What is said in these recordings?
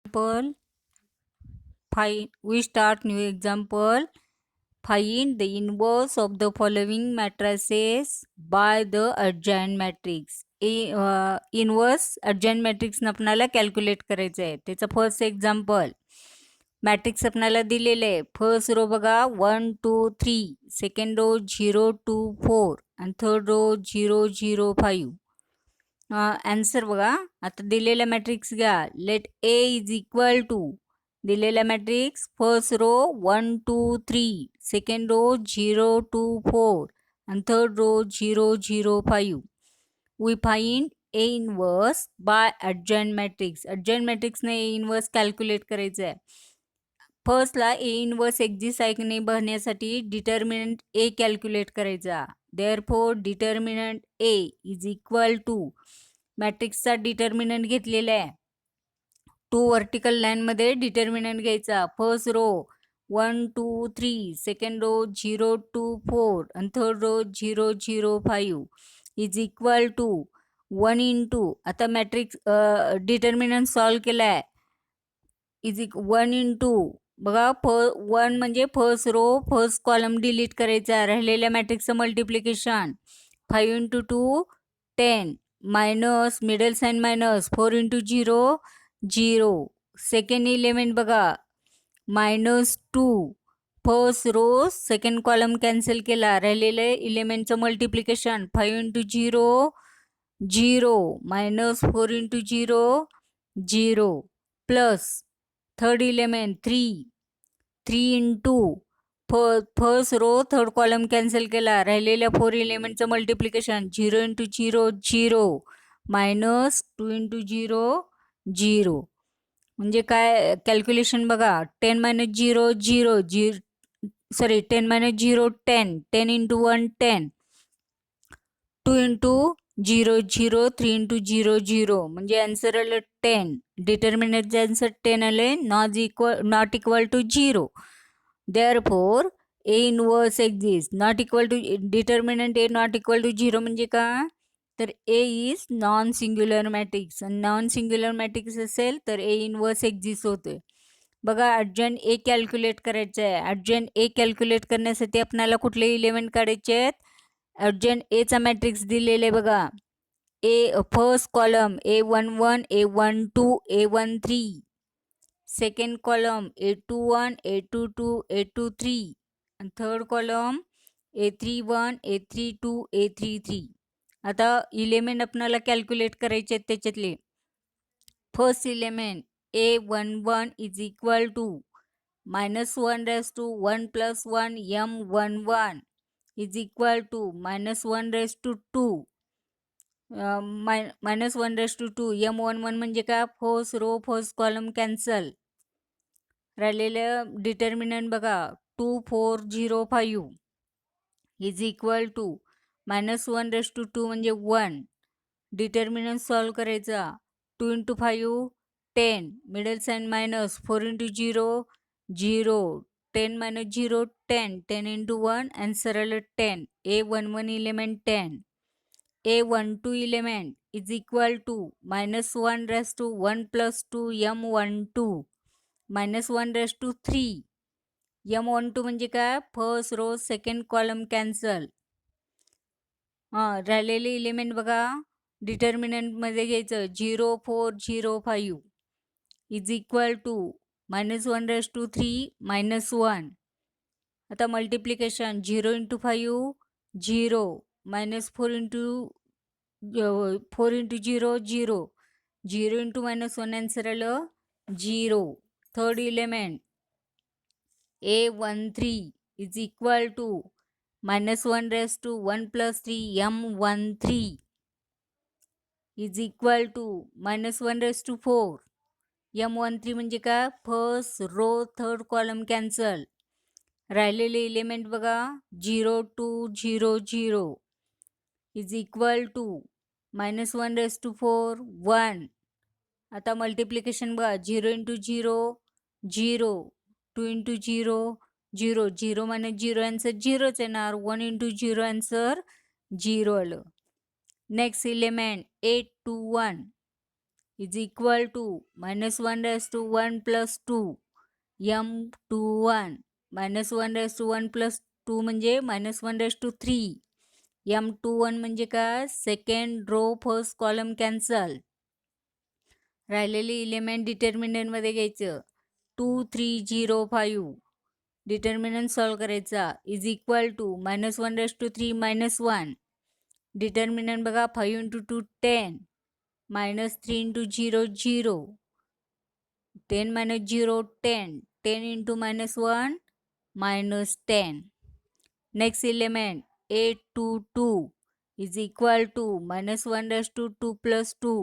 example. We start new example. Find the inverse of the following matrices by the adjoint matrix. Inverse adjoint matrix आपल्याला calculate करायचं आहे. त्याचं first example. Matrix आपल्याला दिलेले आहे. First row बघा 1 2 3, second row 0 2 4 आणि थर्ड रो 0 0 5. आन्सर बघा. आता दिलेला मॅट्रिक्स घ्या. Let A is equal to दिलेला matrix first row 1 2 3, second row 0 2 4 आणि third row 0 0 5. We find A inverse by adjoint matrix. adjoint मॅट्रिक्सने ए इनवर्स कॅल्क्युलेट करायचं आहे. फर्स्टला ए इनवर्स एक्झिस्ट आहे की नाही बघण्यासाठी डिटर्मिनंट ए कॅल्क्युलेट करायचा. Therefore determinant A is equal to मॅट्रिक्सचा डिटर्मिनंट घेतलेला आहे. 2 वर्टिकल लाईनमध्ये डिटर्मिनंट घ्यायचा. फर्स्ट रो 1 2 3, सेकंड रो 0 2 4 आणि third row 0 0 5 is equal to 1 into. आता मॅट्रिक्स डिटर्मिनंट सॉल्व केला आहे. इज 1 इंटू बघा 1 म्हणजे first row first column delete करायचा. राहिलेल्या मॅट्रिक्सचं multiplication 5 into 2 10 minus middle sign minus 4 into 0 0. Second element बघा -2. First row second column cancel केला. राहिलेले इलेमेंटचं multiplication 5 into 0 0 minus 4 into 0 0 plus third element 3 into first row third column cancel केला. राहिलेल्या 4 इलेमेंटचं मल्टिप्लिकेशन 0 इंटू 0 0 मायनस 2 इंटू 0 0. म्हणजे काय calculation बघा 10 minus 0 0 sorry 10 minus 0 10 10 into 1 10 2 into 0 0 3 into 0 0 म्हणजे आन्सर आलं 10. डिटर्मिनंटचं आन्सर 10 आले. Not equal to 0. Therefore A inverse exist. Not equal to determinant A not equal to 0 म्हणजे का तर A is non singular matrix. Non singular matrix असेल तर A inverse exist होते. बघा adjoint ए कॅल्क्युलेट करायचं आहे. adjoint ए कॅल्क्युलेट करण्यासाठी आपल्याला कुठले इलेमेंट काढायचे आहेत. adjoint एचा मॅट्रिक्स दिलेले बघा. A first column A11 A12 A13, second column A21 A22 A23 आणि third column A31 A32 A33. आता इलेमेंट आपल्याला कॅल्क्युलेट करायचे आहेत. त्याच्यातले first element A11 is equal to -1 raised to 1 plus 1 M11 is equal to -1 raised to 2 -1 raised to 2 M11 म्हणजे का first row first column cancel. राहिलेलं determinant बघा 2 4 0 5 is equal to -1 raised to 2 म्हणजे 1. Determinant solve करायचा. 2 into 5 10 middle sign minus 4 into 0 0 10 minus 0 10 10 into 1 answer आलं 10. A11 element 10. A12 element is equal to -1 raised to 1 plus 2 M12 -1 raised to 3 M12 म्हणजे काय first row second column cancel. राहिलेले element बघा डिटर्मिनंटमध्ये घ्यायचं 0 4 0 5 is equal to -1 raised to 3 -1. आता multiplication 0 into 5 0 -4 into 4 into 0 0 0 into -1 answer आलं 0. Third element A13 is equal to -1 raised to 1 plus 3 M13 is equal to -1 raised to 4 M13 म्हणजे का first row third column cancel. राहिलेले element बघा 0 2 0 0 is equal to -1 raised to 4 1. आता multiplication बघा 0 into 0 0 2 into 0 0 0 minus 0 answer 0च येणार. 1 into 0 answer 0 आलं. Next element 821 is equal to -1 raised to 1 plus 2 m21 -1 raised to 1 plus 2 म्हणजे -1 raised to 3 m21 म्हणजे काय second row first column cancel राहिलेली element डिटर्मिनंटमध्ये घ्यायचं 2 3 0 5 डिटर्मिनंट सॉल्व करायचा is equal to -1 raised to 3 -1 determinant बघा 5 into 2 10 -3 into 0 0 10 minus 0 10 10 into -1 -10 next element 8 2 2 is equal to -1 raised to 2 plus 2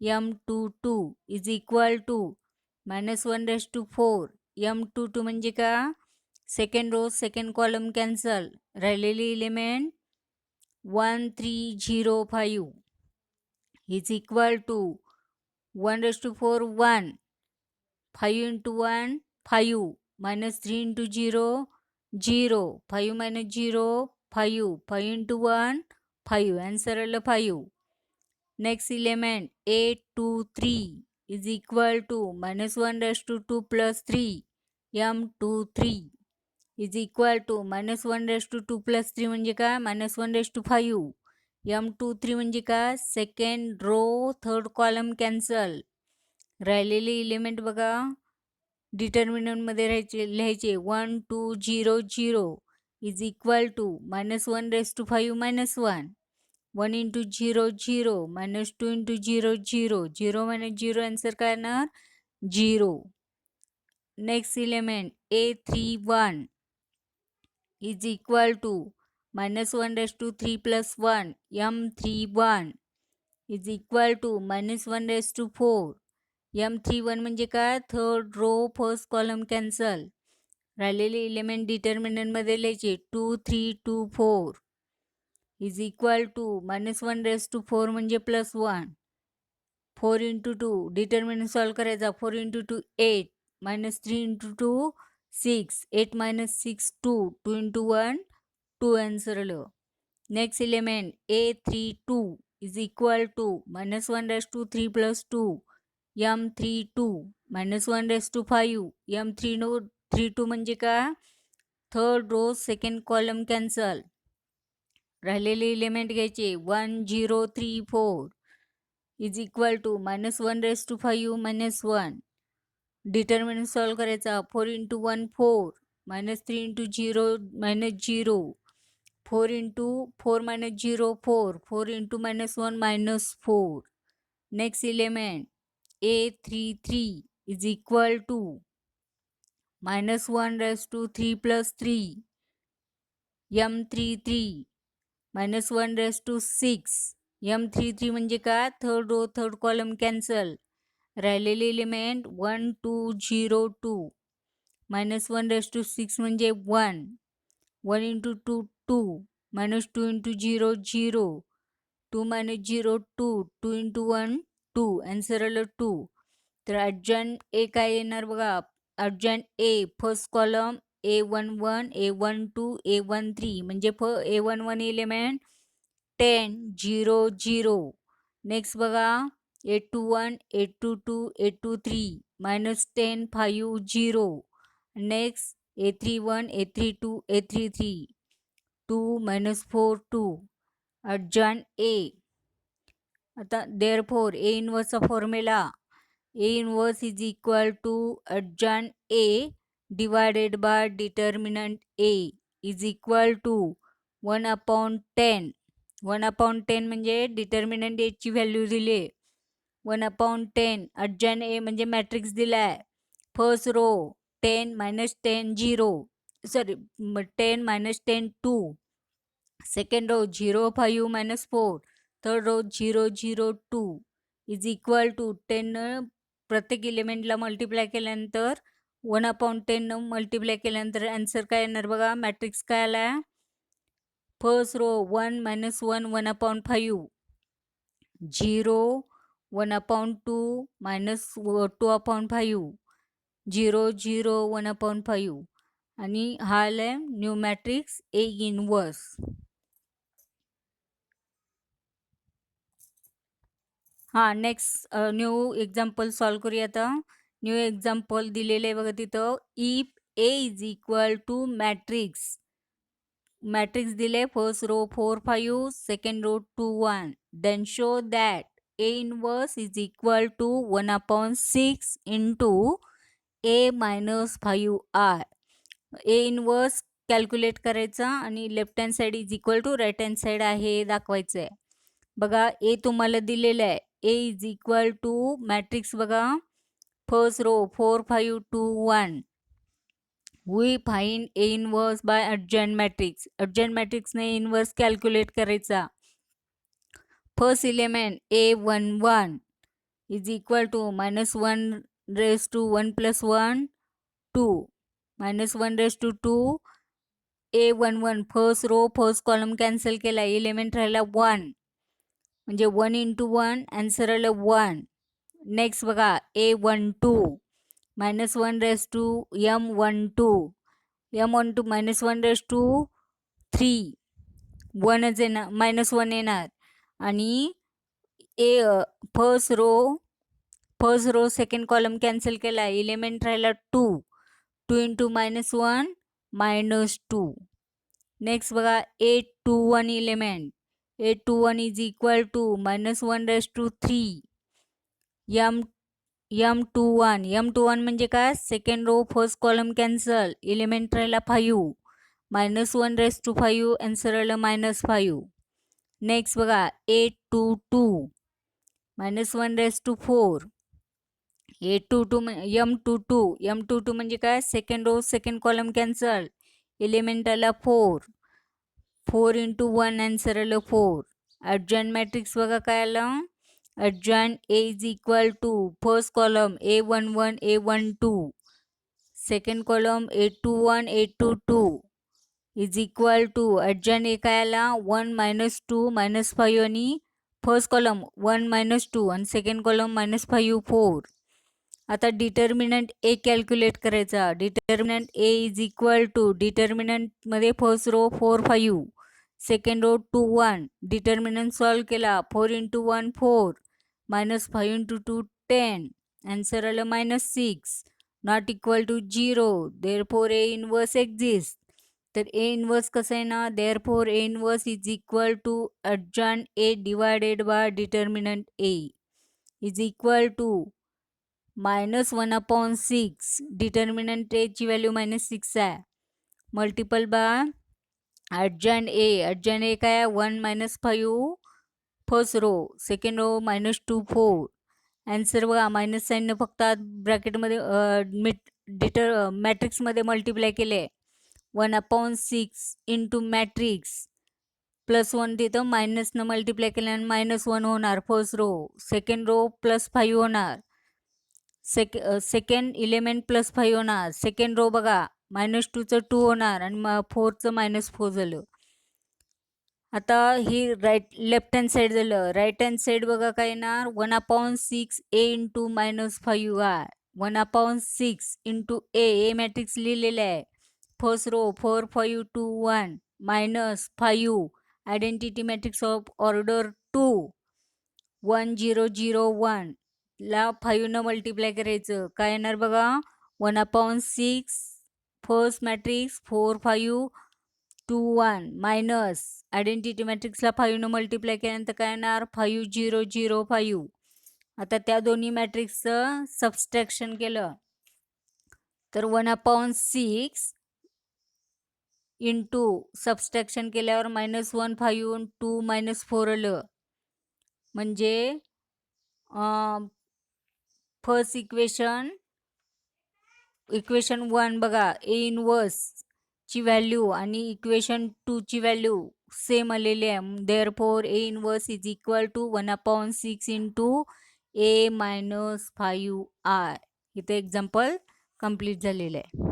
m22 is equal to -1 raised to 4 m22 म्हणजे का second row second column cancel राहिलेली element 1 3 0 5 is equal to 1 raised to 4 1 5 into 1 5 minus 3 into 0 0 5 minus 0 5 5 into 1 5 answer 5 next element 8 2 3 is equal to -1 raised to 2 plus 3 m23 is equal to -1 raised to 2 plus 3 म्हणजे काय -1 raised to 5 m23 म्हणजे काय second row third column cancel राहिलेले element बघा डिटर्मिनंटमध्ये लिहायचे 1 2 0 0 is equal to -1 raised to 5 -1 1 into 0 0 -2 into 0 0 0 minus 0 answer काय येणार 0 next element a31 is equal to -1 raised to 3 plus 1 m31 is equal to -1 raised to 4 m31 म्हणजे काय third row first column cancel राहिलेले element डिटर्मिनंटमध्ये लिहायचे 2 3 2 4 is equal to -1 raised to 4 म्हणजे +1 4 into 2 determinant solve करायचा 4 into 2 8 -3 into 2 6 8 minus 6 2 2 into 1 2 answer आलं next element a32 is equal to -1 raised to 3 plus 2 m32 -1 raised to 5 m32 म्हणजे का third row second column cancel राहिलेले element घ्यायचे 1 0 3 4 is equal to -1 raised to 5 -1 determinant solve करायचा 4 into 1 4 -3 into 0 -0 4 into 4 minus 0 4 4 into -1 -4 next element a33 is equal to -1 raised to 3 plus 3 m33 -1 raised to 6 m33 म्हणजे काय third row third column cancel राहिलेले element 1 2 0 2 -1 raised to 6 म्हणजे 1 1 into 2 2 -2 into 0 0 2 minus 0 2 2 into 1 2 answer आलं 2 तर urgent ए काय येणार बघा urgent ए first column A11 A12 A13 म्हणजे A11 एलिमेंट 10 0 0 नेक्स्ट बघा A21 A22 A23 -10 5 0 next A31 A32 A33 2 -4 2 adjoint A आता देअरफॉर ए इनवर्सचा formula A inverse is equal to adjoint A divided by determinant A is equal to 1/10 1/10 म्हणजे determinant एची value दिली 1/10 urgent ए म्हणजे matrix दिलाय first row 10 -10 0 sorry 10 -10 2 second row 0 5 -4 third row 0 0 2 is equal to 10 प्रत्येक एलिमेंटला multiply केल्यानंतर 1/10 multiply केल्यानंतर answer काय येणार बघा मॅट्रिक्स काय आला फर्स्ट रो 1 -1 1/5 0 1/2 -2/5 0 0 1/5 आणि हा आलाय न्यू मॅट्रिक्स ए इनवर्स हां, नेक्स्ट न्यू एक्झाम्पल सॉल्व्ह करूया आता. न्यू एक्झाम्पल दिलेलं आहे बघा तिथं. If A is equal to matrix दिले, first row 4, 5, second row 2, 1. Then show that A inverse is equal to 1/6 into A minus 5R. A inverse calculate करायचा आणि left hand side is equal to right hand side आहे दाखवायचं आहे. बघा A तुम्हाला दिलेलं आहे. A is equal to matrix बघा, first row 4, 5, 2, 1. We find A inverse by adjoint matrix. adjoint मॅट्रिक्सने इनवर्स कॅल्क्युलेट करायचा. First element A11 is equal to -1 raise to 1 + 1 2, -1 raise to 2. A11 first row first column cancel केला, element राहिला 1, म्हणजे 1 × 1 answer आलं 1. Next बघा A12 -1 raise to M12, M12 -1 raise to 3, 1च येणार, -1 येणार. आणि first row second column cancel केला, एलिमेंट राहिला 2, 2 × -1 -2. नेक्स्ट बघा A21 element, A21 is equal to -1 raise to 3, M21 म्हणजे काय, second row first column cancel, element राहिला 5, -1 रेज टू 5 आन्सर आलं -5. नेक्स्ट बघा A22 -1 रेज टू 4, M22 म्हणजे काय, second row second column cancel, element आला 4, 4 × 1 आन्सर आलं 4. adjoint मॅट्रिक्स बघा काय आलं, adjoint A is equal to first column A11 A12, second column A21 A22 is equal to adjoint A काय आला 1 -2 -5 आणि फर्स्ट कॉलम 1 -2 आणि सेकंड कॉलम -5 4. आता डिटर्मिनंट ए कॅल्क्युलेट करायचा. Determinant A is equal to, डिटर्मिनंटमध्ये first row 4, 5, second row 2, 1. Determinant solve केला, 4 × 1 4, -5 × 2 10, answer आलं -6. Not equal to 0, therefore A inverse exist. तर ए इनवर्स कसं आहे ना, therefore A inverse is equal to adjoint A divided by determinant A is equal to -1/6. Determinant एची value -6 आहे, multiple bye adjoint ए काय आहे 1 -5 first row, second row -2 4. Answer बघा minus साईननं फक्त ब्रॅकेटमध्ये मॅट्रिक्समध्ये मल्टिप्लाय केले. 1/6 इंटू मॅट्रिक्स +1 तिथं मायनसनं मल्टिप्लाय केल्यानं -1 होणार फर्स्ट रो, सेकंड रो +5 होणार, सेकंड एलिमेंट +5 होणार, सेकंड रो बघा -2चं 2 होणार आणि 4चं -4 झालं. आता ही लेफ्ट हँड साईड झालं. राईट हँड साईड बघा काय येणार, 1/6 A into -5R, 1/6 into A matrix लिहिलेलं आहे. First row 4, 5, 2, 1, -5 identity matrix of order 2, 1 0 0 1 ला 5 मल्टिप्लाय करायचं. काय येणार बघा, 1/6 फर्स्ट मॅट्रिक्स 4, 5, 2, 1 मायनस आयडेंटिटी मॅट्रिक्सला 5 मल्टिप्लाय केल्यानंतर काय येणार, 5 0 0 5. आता त्या दोन्ही मॅट्रिक्सचं सबस्ट्रॅक्शन केलं तर 1/6 इंटू सबस्ट्रॅक्शन केल्यावर -1 5 2 -4 आलं. म्हणजे फर्स्ट इक्वेशन 1 बघा, ए इनवर्स ची व्हॅल्यू आणि इक्वेशन 2 ची व्हॅल्यू सेम आलेली आहे. Therefore A inverse is equal to 1/6 into A - 5R. इथे एक्झाम्पल कंप्लीट झालेलं आहे.